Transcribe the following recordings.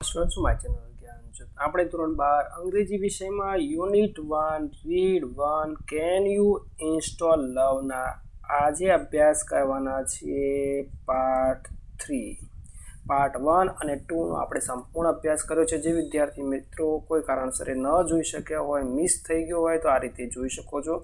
Students my channel Gyanjyot આપણે ધોરણ 12 અંગ્રેજી વિષયમાં unit 1 read 1 can you install લવના આજે અભ્યાસ કરવાના છીએ પાર્ટ 1 અને 2 નો આપણે સંપૂર્ણ અભ્યાસ કર્યો છે। જે વિદ્યાર્થી મિત્રો કોઈ કારણસર ન જોઈ શક્યા હોય, મિસ થઈ ગયો હોય તો આ રીતે જોઈ શકો છો।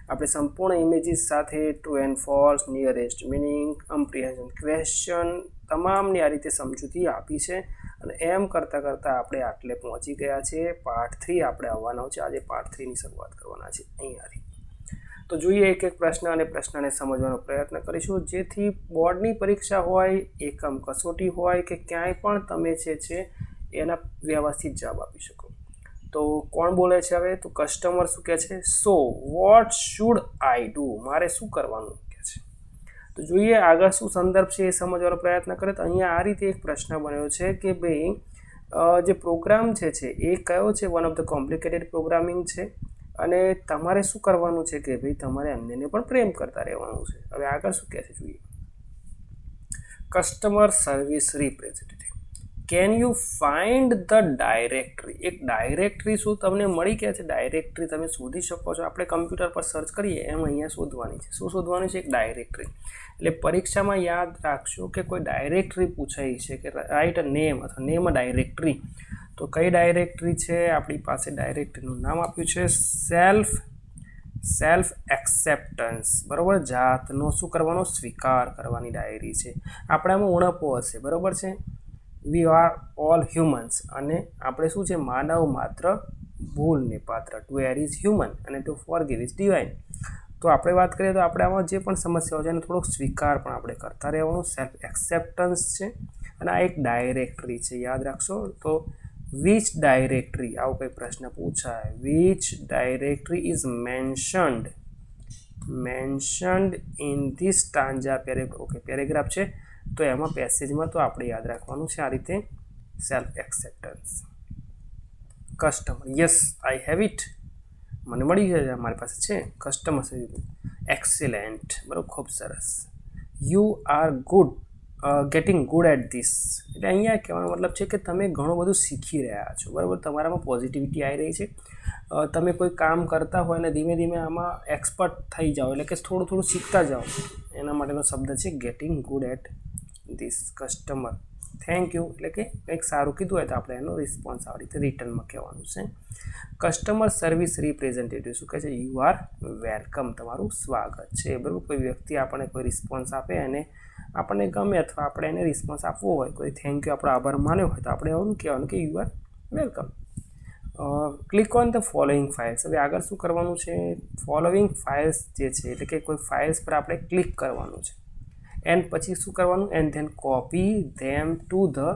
આપણે સંપૂર્ણ ઇમેજીસ સાથે true and false, nearest meaning, comprehension question તમામની આ રીતે સમજૂતી આપી છે અને એમ કરતાં કરતાં આપણે આટલે પહોંચી ગયા છે। પાર્ટ 3 આપણે આવવાનો છે। આજે પાર્ટ 3 ની શરૂઆત કરવાના છે અહીંયાથી। તો જોઈએ એક એક પ્રશ્ન અને પ્રશ્નને સમજવાનો પ્રયત્ન કરીશું, જેથી બોર્ડની પરીક્ષા હોય, એકમ કસોટી હોય કે ક્યાંય પણ તમે છે એના વ્યવસ્થિત જવાબ આપી શકો। તો કોણ બોલે છે હવે? તો કસ્ટમર શું કહે છે? So what should I do? મારે શું કરવાનું કહે છે। તો જોઈએ આગળ શું સંદર્ભ છે એ સમજવાનો પ્રયત્ન કરે। તો અહીંયા આ રીતે એક પ્રશ્ન બન્યો છે કે ભાઈ જે પ્રોગ્રામ છે એ કયો છે? One of the complicated programming છે અને તમારે શું કરવાનું છે કે ભાઈ તમારે અન્યને પણ પ્રેમ કરતા રહેવાનું છે। હવે આગળ શું કહે છે જોઈએ। Customer service representative, can you find the directory? એક ડાયરેક્ટરી શું તમને મળી ગયા છે? ડાયરેક્ટરી તમે શોધી શકો છો। આપણે કમ્પ્યુટર પર સર્ચ કરીએ એમ અહીંયા શોધવાની છે। શું શોધવાનું છે? એક ડાયરેક્ટરી। એટલે પરીક્ષામાં યાદ રાખશો કે કોઈ ડાયરેક્ટરી પૂછાઈ છે કે રાઇટ અ નેમ અથવા નેમ અ ડાયરેક્ટરી। તો કઈ ડાયરેક્ટરી છે? આપણી પાસે ડાયરેક્ટરીનું નામ આપ્યું છે સેલ્ફ એક્સેપ્ટન્સ, બરાબર। જાતનો શું કરવાનો? સ્વીકાર કરવાની ડાયરી છે। આપણામાં ઉણપો હશે, બરાબર છે। વી આર ઓલ હ્યુમન્સ અને આપણે શું છે? માનવ માત્ર ભૂલને પાત્ર। ટુ એર ઇઝ હ્યુમન અને ટુ ફોરગીવ ઇઝ ડિવાઇન। તો આપણે વાત કરીએ તો આપણે આમાં જે પણ સમસ્યાઓ છે એને થોડોક સ્વીકાર પણ આપણે કરતા રહેવાનું, સેલ્ફ એક્સેપ્ટન્સ છે અને આ એક ડાયરેક્ટરી છે, યાદ રાખશો। તો વિચ ડાયરેક્ટરી, આવો કોઈ પ્રશ્ન પૂછાય, which directory is mentioned in this stanza paragraph? Okay, paragraph છે તો એમાં પેસેજમાં તો આપણે યાદ રાખવાનું છે આ રીતે self acceptance. Customer, yes I have it, મને મળી જાય, મારી પાસે છે। કસ્ટમર એક્સિલેન્ટ, બરાબર, ખૂબ સરસ। You are getting good at this, એટલે અહીંયા કહેવાનો મતલબ છે કે તમે ઘણું બધું શીખી રહ્યા છો, બરાબર। તમારામાં પોઝિટિવિટી આવી રહી છે। તમે કોઈ કામ કરતા હોય અને ધીમે ધીમે આમાં એક્સપર્ટ થઈ જાઓ, એટલે કે થોડું થોડું શીખતા જાઓ, એના માટેનો શબ્દ છે getting good at this. Customer thank you, એટલે કે કંઈક સારું કીધું હોય તો આપણે એનો રિસ્પોન્સ આવી રીતે રિટર્નમાં કહેવાનું છે। કસ્ટમર સર્વિસ રિપ્રેઝેન્ટેટિવ શું કહે છે? યુ આર વેલકમ, તમારું સ્વાગત છે, બરાબર। કોઈ વ્યક્તિ આપણને કોઈ રિસ્પોન્સ આપે અને આપણને ગમે અથવા આપણે એને રિસ્પોન્સ આપવો હોય, કોઈ થેન્ક યુ આપણો આભાર માન્યો હોય તો આપણે એવું કહેવાનું કે you are welcome. Click on the following files, હવે આગળ શું કરવાનું છે? ફોલોઈંગ ફાઇલ્સ જે છે એટલે કે કોઈ ફાઇલ્સ પર આપણે ક્લિક કરવાનું છે એન્ડ પછી શું કરવાનું? And then copy them to the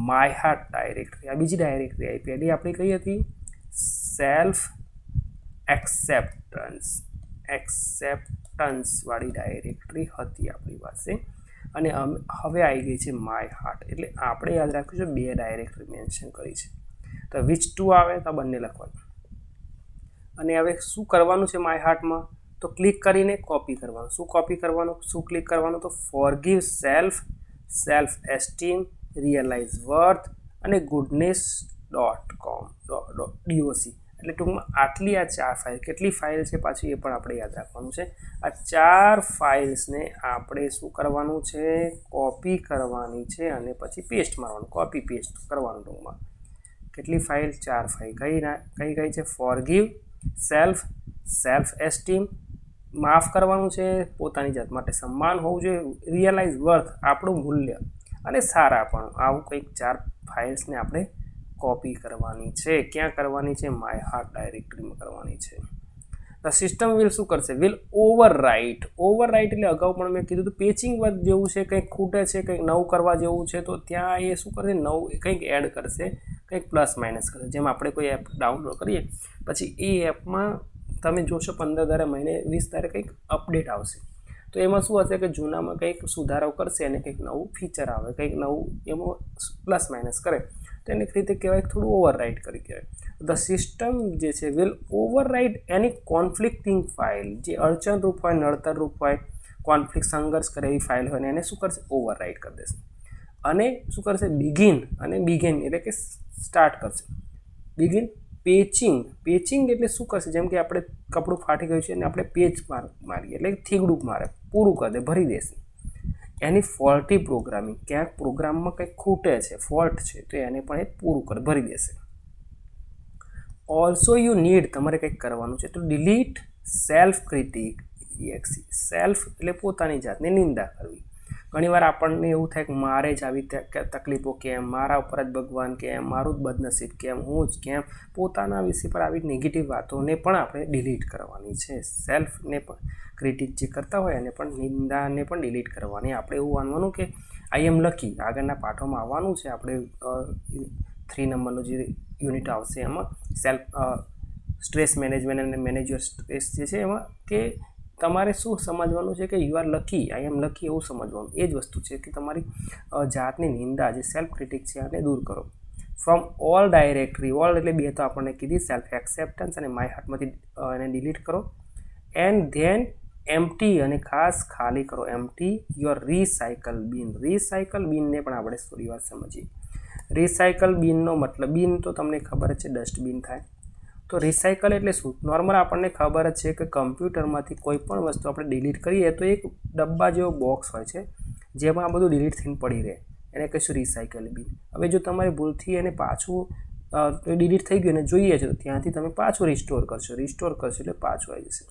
my heart directory. આ બીજી ડાયરેક્ટરી આવી, પહેલી આપણી કઈ હતી? સેલ્ફ એક્સેપ્ટન્સ વાળી ડાયરેક્ટરી હતી આપણી પાસે અને હવે આવી ગઈ છે માય હાર્ટ। એટલે આપણે યાદ રાખ્યું છે બે ડાયરેક્ટરી મેન્શન કરી છે, તો વિચ ટુ આવે તો બંને લખવાનું અને હવે શું કરવાનું છે માય હાર્ટમાં? તો ક્લિક કરીને કોપી કરવાનું। શું કોપી કરવાનું? શું ક્લિક કરવાનું? તો forgive self esteem, realise worth અને goodness.com .doc, એટલે ટૂંકમાં આટલી આ 4 ફાઇલ, કેટલી ફાઇલ છે પાછું એ પણ આપણે યાદ રાખવાનું છે। આ 4 ફાઇલ્સને આપણે શું કરવાનું છે? કોપી કરવાની છે અને પછી પેસ્ટ મારવાનું, કોપી પેસ્ટ કરવાનું ટૂંકમાં। કેટલી ફાઇલ? 4 ફાઇલ। કઈ છે? ફોરગીવ સેલ્ફ એસ્ટીમ, માફ કરવાનું છે, પોતાની જાત માટે સન્માન હોવું જોઈએ, રિયલાઇઝ વર્થ, આપણું મૂલ્ય અને સારાપણ, આવું કંઈક 4 ફાઇલ્સને આપણે કોપી કરવાની છે। ક્યાં કરવાની છે? માય હાર્ટ ડાયરેક્ટરીમાં કરવાની છે। ધ સિસ્ટમ વિલ શું કરશે? વિલ ઓવરરાઇટ એટલે અગાઉ પણ મેં કીધું હતું પેચિંગ વર્ક જેવું છે, કંઈક ખૂટે છે, કંઈક નવું કરવા જેવું છે તો ત્યાં એ શું કરશે? નવું કંઈક એડ કરશે, કંઈક પ્લસ માઇનસ કરશે। જેમ આપણે કોઈ એપ ડાઉનલોડ કરીએ પછી એ એપમાં તમે જોશો 15 ધારે મહિને 20 ધારે કંઈક અપડેટ આવશે, તો એમાં શું હશે કે જૂનામાં કંઈક સુધારો કરશે અને કંઈક નવું ફીચર આવે, કંઈક નવું એમાં પ્લસ માઇનસ કરે, તો એને રીતે કહેવાય થોડું ઓવરરાઇટ કરી કહેવાય। ધ સિસ્ટમ જે છે વિલ ઓવરરાઇટ એની કોન્ફ્લિક્ટિંગ ફાઇલ, જે અડચણરૂપ હોય, નડતરરૂપ હોય, કોન્ફ્લિક્ટ સંઘર્ષ કરે એવી ફાઇલ હોય ને એને શું કરશે? ઓવરરાઇટ કરી દેશે। અને શું કરશે બિગિન એટલે કે સ્ટાર્ટ કરશે. બિગિન પેચિંગ એટલે શું કરશે, જેમ કે આપણે કપડું ફાટી ગયું છે અને આપણે પેચ મારીએ એટલે થીગડું મારે, પૂરું કરી દે, ભરી દેશે. એની ફોલ્ટી પ્રોગ્રામિંગ, ક્યાંક પ્રોગ્રામમાં કંઈક ખૂટે છે, ફોલ્ટ છે, તો એને પણ એ પૂરું કરી ભરી દેશે. ઓલ્સો યુ નીડ, તમારે કંઈક કરવાનું છે તો ડિલીટ સેલ્ફ ક્રિટિક. સેલ્ફ એટલે પોતાની જાતની નિંદા કરવી. ઘણીવાર આપણને એવું થાય કે મારે જ આવી તકલીફો કેમ, મારા ઉપર જ ભગવાન કેમ, મારું જ બદનસીબ કેમ, હું જ કેમ, પોતાના વિશે પર આવી નેગેટિવ વાતોને પણ આપણે ડિલીટ કરવાની છે. સેલ્ફને પણ ક્રિટિક જે કરતા હોય એને પણ નિંદાને પણ ડિલીટ કરવાની. આપણે એવું માનવાનું કે આઈ એમ લકી. આગળના પાઠોમાં આવવાનું છે, આપણે 3 નંબરનો જે યુનિટ આવશે એમાં સ્ટ્રેસ મેનેજમેન્ટ અને મેનેજ યોર સ્ટ્રેસ જે છે એમાં કે તમારે શું સમજવાનું છે કે you are lucky, I am lucky એવું સમજવાનું. એ જ વસ્તુ છે કે તમારી જાતની નિંદા જે સેલ્ફ ક્રિટિક છે આને દૂર કરો. ફ્રોમ ઓલ ડાયરેક્ટરી, ઓલ એટલે 2 તો આપણને કીધી, સેલ્ફ એક્સેપ્ટન્સ અને માય હાર્ટમાંથી એને ડિલીટ કરો. એન્ડ ધેન એમ્પ્ટી, અને ખાસ ખાલી કરો, એમ્પ્ટી યોર રિસાયકલ બિન. રિસાયકલ બિનને પણ આપણે થોડી વાર સમજીએ. રિસાયકલ બિનનો મતલબ, બિન તો તમને ખબર જ છે ડસ્ટબિન થાય. તો રિસાયકલ એટલે શું? નોર્મલ આપણને ખબર જ છે કે કમ્પ્યુટરમાંથી કોઈ પણ વસ્તુ આપણે ડિલીટ કરીએ તો એક ડબ્બા જેવો બોક્સ હોય છે જેમાં આ બધું ડિલીટ થઈને પડી રહે, એને કહીશું રિસાયકલ બિન. હવે જો તમારી ભૂલથી એને પાછું ડિલીટ થઈ ગયું અને જોઈએ છે તો ત્યાંથી તમે પાછું રિસ્ટોર કરશો એટલે પાછું આવી જશે.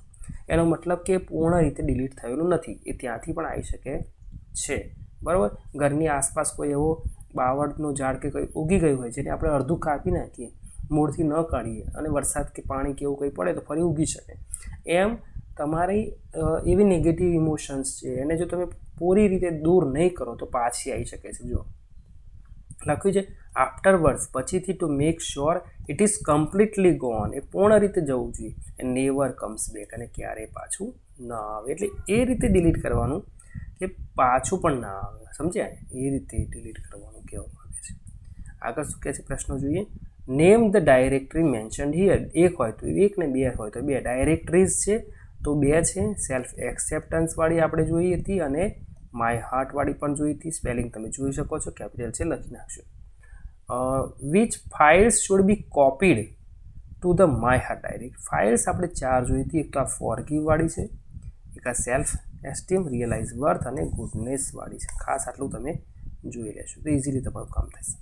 એનો મતલબ કે પૂર્ણ રીતે ડિલીટ થયેલું નથી, એ ત્યાંથી પણ આવી શકે છે. બરાબર. ઘરની આસપાસ કોઈ એવો બાવળનું ઝાડ કે કંઈ ઉગી ગયું હોય જેને આપણે અડધું કાપી નાખીએ, મૂળથી ન કાઢીએ અને વરસાદ કે પાણી કે એવું કંઈ પડે તો ફરી ઉગી શકે. એમ તમારી એવી નેગેટિવ ઇમોશન્સ છે એને જો તમે પૂરી રીતે દૂર નહીં કરો તો પાછી આવી શકે છે. જો લખ્યું છે આફ્ટરવર્ડ્સ, પછીથી, to make sure it is completely gone, એ પૂર્ણ રીતે જવું જોઈએ. એ નેવર કમ્સ બેક, અને ક્યારેય પાછું ન આવે. એટલે એ રીતે ડિલીટ કરવાનું કે પાછું પણ ના આવે. સમજ્યા? એ રીતે ડિલીટ કરવાનું કહેવા માંગે છે. આગળ શું કહે છે પ્રશ્નો જોઈએ. Name the directory mentioned here. 1 હોય તો 1 ને 2 હોય તો 2. ડાયરેક્ટરીઝ છે તો 2 છે. સેલ્ફ એક્સેપ્ટન્સવાળી આપણે જોઈ હતી અને માય હાર્ટવાળી પણ જોઈ હતી. સ્પેલિંગ તમે જોઈ શકો છો, કેપિટલ છે, લખી નાખશો. Which files should be copied to the my heart direct. Files આપણે 4 જોઈ હતી. એક તો આ ફોરગીવવાળી છે, એક આ સેલ્ફ એસ્ટીમ, રિયલાઇઝ વર્થ અને ગુડનેસવાળી છે. ખાસ આટલું તમે જોઈ લેશો તો ઇઝીલી તમારું કામ થશે.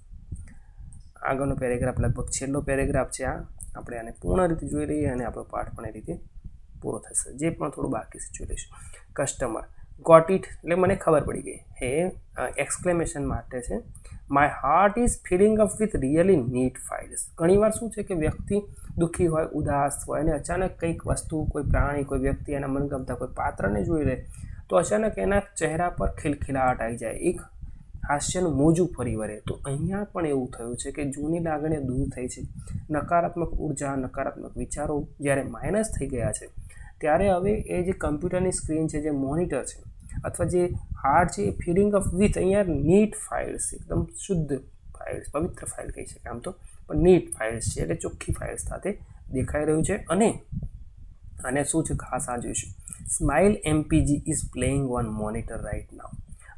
આગળનો પેરેગ્રાફ લગભગ છેલ્લો પેરેગ્રાફ છે. આપણે આને પૂર્ણ રીતે જોઈ લઈએ અને આપણો પાઠ પણ એ રીતે પૂરો થશે. જે પણ થોડું બાકી છે જોઈ લઈશું. કસ્ટમર ગોટ ઇટ એટલે મને ખબર પડી ગઈ. એ એક્સક્લેમેશન માટે છે. My heart is filling up with really neat files. ઘણીવાર શું છે કે વ્યક્તિ દુઃખી હોય, ઉદાસ હોય અને અચાનક કંઈક વસ્તુ, કોઈ પ્રાણી, કોઈ વ્યક્તિ, એના મનગમતા કોઈ પાત્રને જોઈ લે તો અચાનક એના ચહેરા પર ખિલખિલાટ આવી જાય, એક હાસ્યનું મોજું ફરી વળે. તો અહીંયા પણ એવું થયું છે કે જૂની લાગણીઓ દૂર થઈ છે. નકારાત્મક ઉર્જા, નકારાત્મક વિચારો જ્યારે માઇનસ થઈ ગયા છે ત્યારે હવે એ જે કમ્પ્યુટરની સ્ક્રીન છે, જે મોનિટર છે અથવા જે હાર્ટ છે, એ ફિલિંગ ઓફ વિથ અહીંયા નીટ ફાઇલ્સ, એકદમ શુદ્ધ ફાઇલ્સ, પવિત્ર ફાઇલ કહી શકાય આમ તો, પણ નીટ ફાઇલ્સ છે એટલે ચોખ્ખી ફાઇલ્સ સાથે દેખાઈ રહ્યું છે. અને શું છે ખાસ આ જોઈશું. Smile MPG is playing on monitor right now.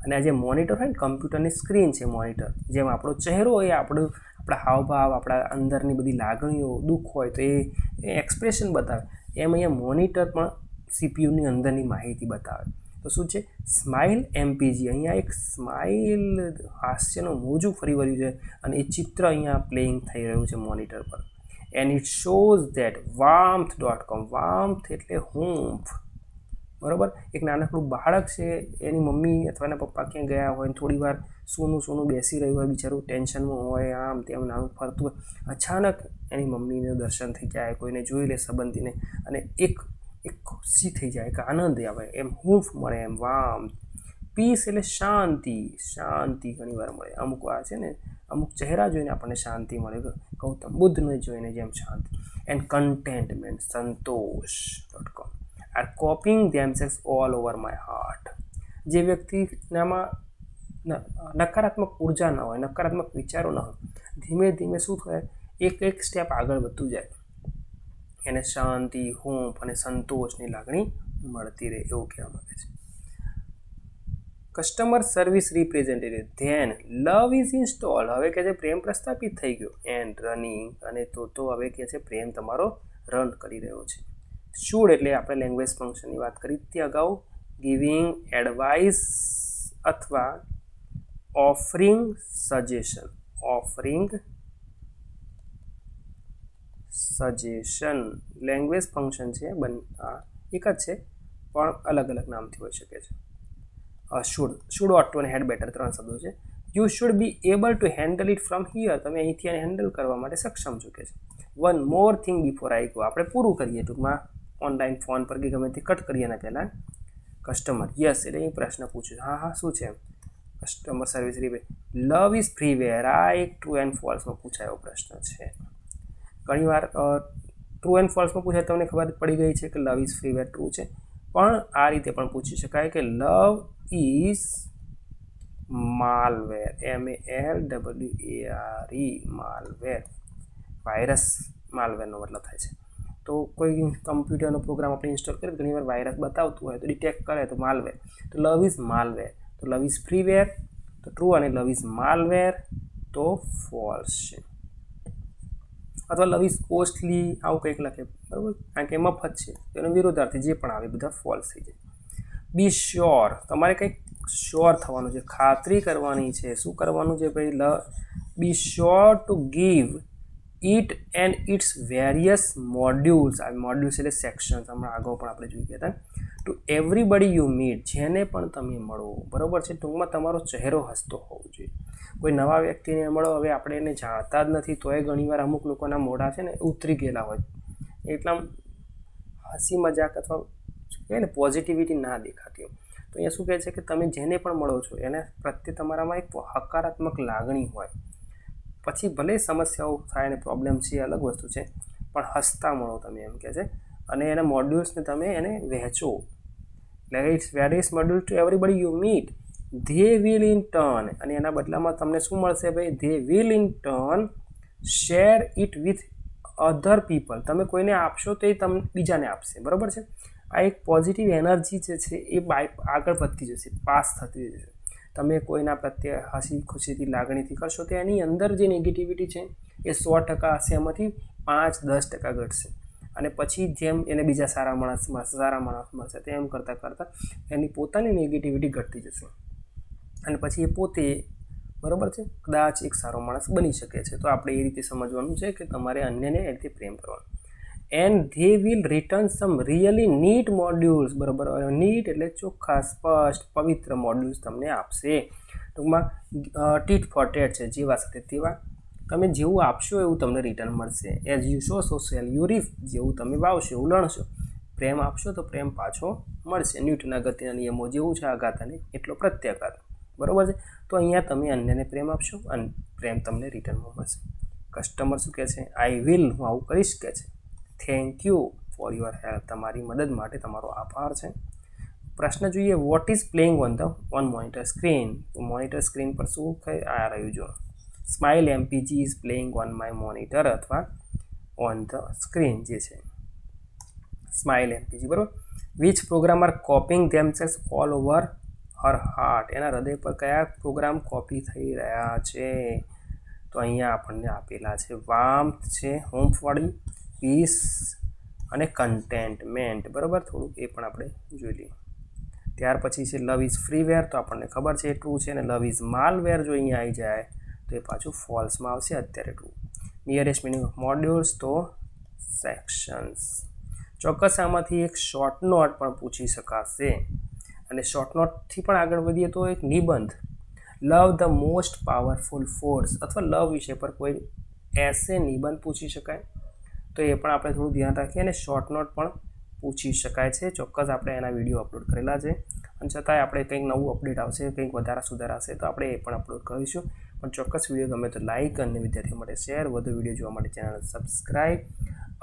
અને આ જે મોનિટર હોય ને, કમ્પ્યુટરની સ્ક્રીન છે મોનિટર, જેમ આપણો ચહેરો હોય, આપણા હાવભાવ, આપણા અંદરની બધી લાગણીઓ, દુઃખ હોય તો એ એક્સપ્રેશન બતાવે, એમ અહીંયા મોનિટર પણ સીપીયુની અંદરની માહિતી બતાવે. તો શું છે? સ્માઇલ એમપીજી. અહીંયા એક સ્માઇલ, હાસ્યનું મોજું ફરી વળ્યું છે અને એ ચિત્ર અહીંયા પ્લેઇંગ થઈ રહ્યું છે મોનિટર પર. And it shows that warmth.com. warmth એટલે હૂંફ. બરાબર. એક નાનકડું બાળક છે, એની મમ્મી અથવા એના પપ્પા ક્યાં ગયા હોય, થોડી વાર સૂનું બેસી રહ્યું હોય, બિચારું ટેન્શનમાં હોય, આમ તેમ નાનું ફરતું હોય, અચાનક એની મમ્મીને દર્શન થઈ જાય, કોઈને જોઈ લે સંબંધીને, અને એક ખુશી થઈ જાય, એક આનંદ આવે, એમ હૂંફ મળે, એમ વામ. પીસ એટલે શાંતિ ઘણી વાર મળે. અમુક વાર છે ને, અમુક ચહેરા જોઈને આપણને શાંતિ મળે. ગૌતમ બુદ્ધને જોઈને જેમ શાંતિ. એન્ડ કન્ટેન્ટમેન્ટ, સંતોષ.com are copying themselves all over my heart. જે વ્યક્તિનામાં નકારાત્મક ઉર્જા ન હોય, નકારાત્મક વિચારો ન હોય, ધીમે ધીમે શું થાય, એક સ્ટેપ આગળ વધતું જાય, એને શાંતિ, હૂંફ અને સંતોષની લાગણી મળતી રહે, એવું કહેવા માંગે છે. Customer service representative then love is install, હવે કે છે પ્રેમ પ્રસ્થાપિત થઈ ગયો, એન્ડ રનિંગ, અને તો હવે કે છે પ્રેમ તમારો રન કરી રહ્યો છે. શુડ એટલે આપણે લેંગ્વેજ ફંક્શનની વાત કરી તે અગાઉ, ગિવિંગ એડવાઇસ અથવા offering suggestion, offering suggestion language function છે, એક જ છે પણ અલગ અલગ નામથી હોઈ શકે છે. શુડ ઓટ ટુ અને હેડ બેટર 3 શબ્દો છે. You should be able to handle it from here, તમે અહીંથી આને હેન્ડલ કરવા માટે સક્ષમ છો કે છે. One more thing before I go, આપણે પૂરું કરીએ ટૂંકમાં ઓનલાઈન ફોન પર કે ગમે તે કટ કરીએ એના પહેલાં. કસ્ટમર યસ એટલે અહીં પ્રશ્ન પૂછ્યો, હા શું છે customer service repay, love is ફ્રીવેર, આ એક ટ્રુ એન્ડ ફોલ્સમાં પૂછાયો પ્રશ્ન છે. ઘણીવાર ટ્રુ એન્ડ ફોલ્સમાં પૂછાય તમને ખબર પડી ગઈ છે કે લવ ઇઝ ફ્રીવેર ટ્રુ છે, પણ આ રીતે પણ પૂછી શકાય કે love is malware, MALWARE malware, virus માલવેરનો મતલબ થાય છે. તો કોઈ કમ્પ્યુટરનો પ્રોગ્રામ આપણે ઇન્સ્ટોલ કરીએ તો ઘણીવાર વાયરસ બતાવતું હોય તો ડિટેક્ટ કરે તો માલવેર, તો લવ ઇઝ માલવેર, તો લવ ઇઝ ફ્રીવેર તો ટ્રુ અને લવ ઇઝ માલવેર તો ફોલ્સ છે. અથવા લવ ઇઝ કોસ્ટલી આવું કંઈક લખે બરાબર, કારણ કે મફત છે, તેનો વિરોધાર્થી જે પણ આવે બધા ફોલ્સ થઈ જાય. બી શ્યોર, તમારે કંઈક શ્યોર થવાનું છે, ખાતરી કરવાની છે. શું કરવાનું છે ભાઈ? Be sure to give it and its various modules, આ મોડ્યુલ્સ એટલે સેક્શન્સ, હમણાં આગળ પણ આપણે જોઈ ગયા હતા, ટુ એવરીબડી યુ મીટ, જેને પણ તમે મળો બરાબર છે. ટૂંકમાં તમારો ચહેરો હસતો હોવો જોઈએ. કોઈ નવા વ્યક્તિને મળો, હવે આપણે એને જાણતા જ નથી તોય ઘણીવાર અમુક લોકોના મોઢા છે ને ઉતરી ગયેલા હોય, એટલા હસી મજાક અથવા શું કહેવાય ને પોઝિટિવિટી ના દેખાતી હોય. તો અહીંયા શું કહે છે કે તમે જેને પણ મળો છો એને પ્રત્યે તમારામાં એક હકારાત્મક લાગણી હોય, પછી ભલે સમસ્યાઓ થાય અને પ્રોબ્લેમ છે એ અલગ વસ્તુ છે, પણ હસતા મળો તમે એમ કહે છે. અને એના મોડ્યુલ્સને તમે એને વહેંચો, એટલે it's various module to everybody you meet, they will in turn, અને એના બદલામાં તમને શું મળશે ભાઈ? They will in turn share it with other people, તમે કોઈને આપશો તો એ તમને બીજાને આપશે બરાબર છે. આ એક પોઝિટિવ એનર્જી જે છે એ આગળ વધતી જશે, પાસ થતી જશે. તમે કોઈના પ્રત્યે હસી ખુશીથી લાગણીથી કરશો તો એની અંદર જે નેગેટિવિટી છે એ 100% હશે, એમાંથી 5-10% ઘટશે, અને પછી જેમ એને બીજા સારા માણસ મળશે તેમ કરતાં એની પોતાની નેગેટિવિટી ઘટતી જશે, અને પછી એ પોતે બરાબર છે કદાચ એક સારો માણસ બની શકે છે. તો આપણે એ રીતે સમજવાનું છે કે તમારે અન્યને એ રીતે પ્રેમ કરવાનો. And they will return some really neat modules, બરાબર, નીટ એટલે ચોખ્ખા સ્પષ્ટ પવિત્ર મોડ્યુલ્સ તમને આપશે. ટૂંકમાં ટીટ ફોર ટેટ છે, જેવા સાથે તેવા, તમે જેવું આપશો એવું તમને રિટર્ન મળશે. As you sow so shall you reap, જેવું તમે વાવશો એવું લણશો. પ્રેમ આપશો તો પ્રેમ પાછો મળશે. ન્યૂટનના ગતિના નિયમો જેવું છે આઘાત અને એટલો પ્રત્યાઘાત, બરાબર છે. તો અહીંયા તમે અન્યને પ્રેમ આપશો અને પ્રેમ તમને રિટર્નમાં મળશે. કસ્ટમર શું કહે છે? આઈ વિલ, હું આવું કરીશ કે છે. Thank you for your help, તમારી મદદ માટે તમારો આભાર છે. પ્રશ્ન જોઈએ, what is playing on monitor screen, monitor screen પર શું થઈ આ રહ્યું જો, smile MPG is playing on my monitor અથવા ઓન ધ સ્ક્રીન જે છે સ્માઇલ એમપીજી બરાબર. Which program are copying themselves all over her heart, એના હૃદય પર કયા પ્રોગ્રામ કોપી થઈ રહ્યા છે? તો અહીંયા આપણને આપેલા છે વાર્મથ છે, હોમ્ફવાળી, પીસ અને કન્ટેન્ટમેન્ટ, બરાબર. થોડુંક એ પણ આપણે જોઈ લઈએ. ત્યાર પછી છે લવ ઇઝ ફ્રીવેર, તો આપણને ખબર છે ટ્રુ છે, અને લવ ઇઝ માલવેર જો અહીંયા આવી જાય તો એ પાછું ફોલ્સમાં આવશે, અત્યારે true. Nearest meaning of modules તો સેક્શન્સ. ચોક્કસ આમાંથી એક શોર્ટ નોટ પણ પૂછી શકાશે, અને શોર્ટ નોટથી પણ આગળ વધીએ તો એક નિબંધ, love the most powerful force, અથવા લવ વિષય પર કોઈ એસે નિબંધ પૂછી શકાય, તો એ પણ આપણે થોડું ધ્યાન રાખીએ. અને શોર્ટ નોટ પણ પૂછી શકાય છે, ચોક્કસ આપણે એના વિડીયો અપલોડ કરેલા છે, અને છતાંય આપણે કંઈક નવું અપડેટ આવશે, કંઈક વધારા સુધારા હશે તો આપણે એ પણ અપલોડ કરીશું. પણ ચોક્કસ વિડીયો ગમે તો લાઇક અને વિદ્યાર્થીઓ માટે શેર, વધુ વિડીયો જોવા માટે ચેનલ સબસ્ક્રાઈબ,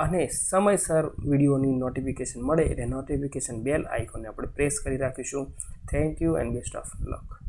અને સમયસર વિડીયોની નોટિફિકેશન મળે એટલે નોટિફિકેશન બેલ આઇકોનને આપણે પ્રેસ કરી રાખીશું. Thank you and best of luck.